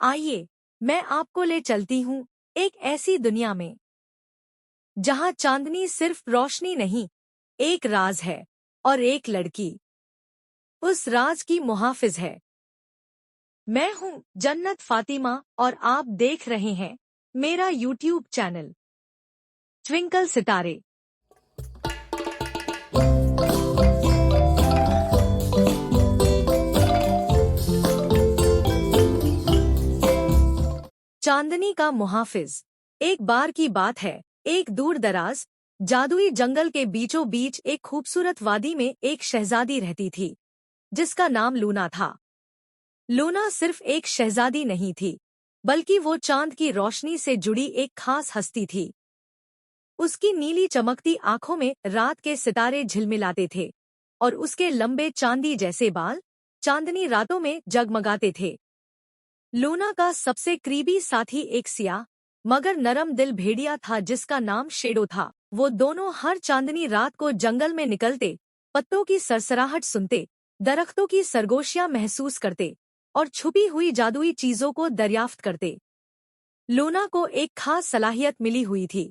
आइए, मैं आपको ले चलती हूँ एक ऐसी दुनिया में जहाँ चांदनी सिर्फ रोशनी नहीं, एक राज है और एक लड़की उस राज की मुहाफिज है। मैं हूँ जन्नत फातिमा और आप देख रहे हैं मेरा यूट्यूब चैनल ट्विंकल सितारे। चांदनी का मुहाफिज। एक बार की बात है, एक दूर दराज जादुई जंगल के बीचों बीच एक खूबसूरत वादी में एक शहजादी रहती थी जिसका नाम लूना था। लूना सिर्फ एक शहजादी नहीं थी, बल्कि वो चांद की रोशनी से जुड़ी एक खास हस्ती थी। उसकी नीली चमकती आंखों में रात के सितारे झिलमिलाते थे और उसके लंबे चांदी जैसे बाल चांदनी रातों में जगमगाते थे। लूना का सबसे करीबी साथी एक सियाह मगर नरम दिल भेड़िया था जिसका नाम शेडो था। वो दोनों हर चांदनी रात को जंगल में निकलते, पत्तों की सरसराहट सुनते, दरख्तों की सरगोशियां महसूस करते और छुपी हुई जादुई चीजों को दरियाफ्त करते। लूना को एक खास सलाहियत मिली हुई थी।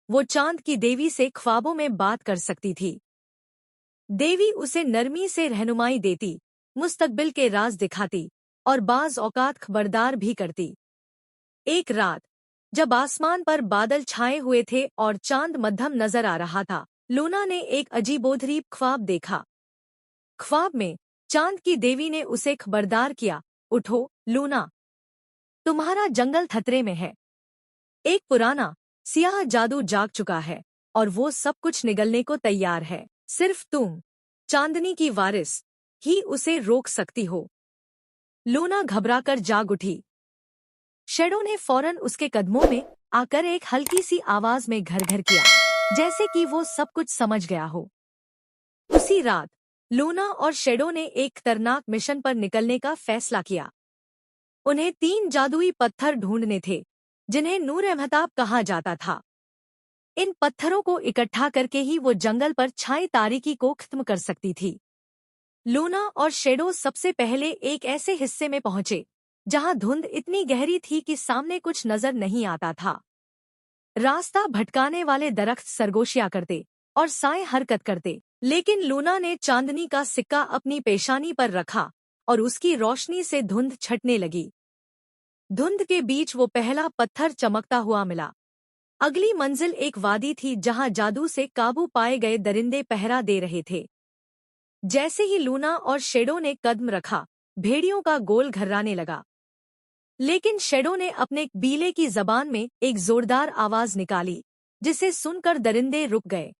वो चांद की देवी से ख्वाबों में बात कर सकती थी। देवी उसे नरमी से रहनुमाई देती, मुस्तकबिल के राज दिखाती और बाज औकात खबरदार भी करती। एक रात जब आसमान पर बादल छाए हुए थे और चांद मध्यम नजर आ रहा था, लूना ने एक अजीबोगरीब ख्वाब देखा। ख्वाब में चांद की देवी ने उसे खबरदार किया, उठो लूना, तुम्हारा जंगल खतरे में है। एक पुराना सियाह जादू जाग चुका है और वो सब कुछ निगलने को तैयार है। सिर्फ तुम, चांदनी की वारिस, ही उसे रोक सकती हो। लूना घबराकर जाग उठी। शेडो ने फौरन उसके कदमों में आकर एक हल्की सी आवाज में घर घर किया, जैसे कि वो सब कुछ समझ गया हो। उसी रात लूना और शेडो ने एक खतरनाक मिशन पर निकलने का फैसला किया। उन्हें 3 जादुई पत्थर ढूंढने थे जिन्हें नूर-ए-महताब कहा जाता था। इन पत्थरों को इकट्ठा करके ही वो जंगल पर छाई तारीकी को खत्म कर सकती थी। लूना और शेडो सबसे पहले एक ऐसे हिस्से में पहुंचे जहां धुंध इतनी गहरी थी कि सामने कुछ नजर नहीं आता था। रास्ता भटकाने वाले दरख्त सरगोशियां करते और साए हरकत करते, लेकिन लूना ने चांदनी का सिक्का अपनी पेशानी पर रखा और उसकी रोशनी से धुंध छटने लगी। धुंध के बीच वो पहला पत्थर चमकता हुआ मिला। अगली मंजिल एक वादी थी जहां जादू से काबू पाए गए दरिंदे पहरा दे रहे थे। जैसे ही लूना और शेडो ने कदम रखा, भेड़ियों का गोल घर्राने लगा। लेकिन शेडो ने अपने बीले की जबान में एक जोरदार आवाज निकाली, जिसे सुनकर दरिंदे रुक गए।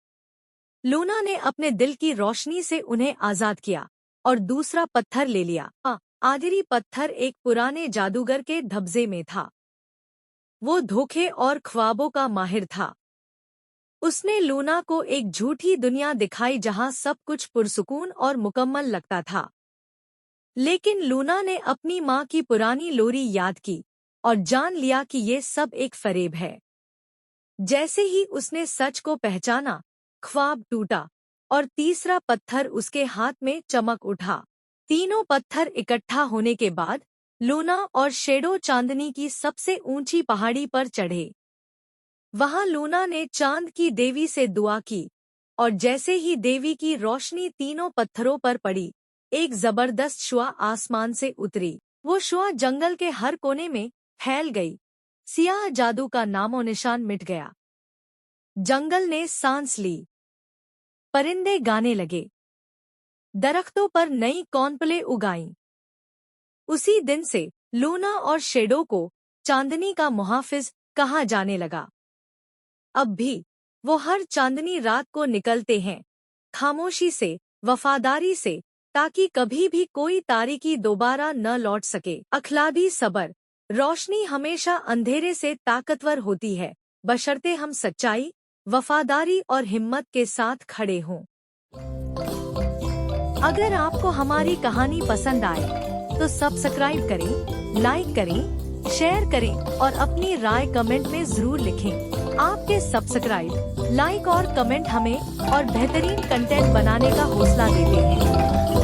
लूना ने अपने दिल की रोशनी से उन्हें आजाद किया और दूसरा पत्थर ले लिया। आखिरी पत्थर एक पुराने जादूगर के धब्जे में था। वो धोखे और ख्वाबों का माहिर था। उसने लूना को एक झूठी दुनिया दिखाई जहां सब कुछ पुरसुकून और मुकम्मल लगता था। लेकिन लूना ने अपनी माँ की पुरानी लोरी याद की और जान लिया कि ये सब एक फरेब है। जैसे ही उसने सच को पहचाना, ख्वाब टूटा और तीसरा पत्थर उसके हाथ में चमक उठा। तीनों पत्थर इकट्ठा होने के बाद लूना और शेडो चांदनी की सबसे ऊंची पहाड़ी पर चढ़े। वहां लूना ने चांद की देवी से दुआ की और जैसे ही देवी की रोशनी तीनों पत्थरों पर पड़ी, एक जबरदस्त शुआ आसमान से उतरी। वो शुआ जंगल के हर कोने में फैल गई। सियाह जादू का नामो निशान मिट गया। जंगल ने सांस ली। परिंदे गाने लगे। दरख्तों पर नई कौनपलें उगाईं। उसी दिन से लूना और शेडो को चांदनी का मुहाफिज कहा जाने लगा। अब भी वो हर चांदनी रात को निकलते हैं, खामोशी से, वफादारी से, ताकि कभी भी कोई तारीकी दोबारा न लौट सके। अखलादी सबर। रोशनी हमेशा अंधेरे से ताकतवर होती है, बशर्ते हम सच्चाई, वफादारी और हिम्मत के साथ खड़े हों। अगर आपको हमारी कहानी पसंद आए तो सब्सक्राइब करें, लाइक करें, शेयर करें और अपनी राय कमेंट में जरूर लिखें। आपके सब्सक्राइब, लाइक और कमेंट हमें और बेहतरीन कंटेंट बनाने का हौसला देते हैं।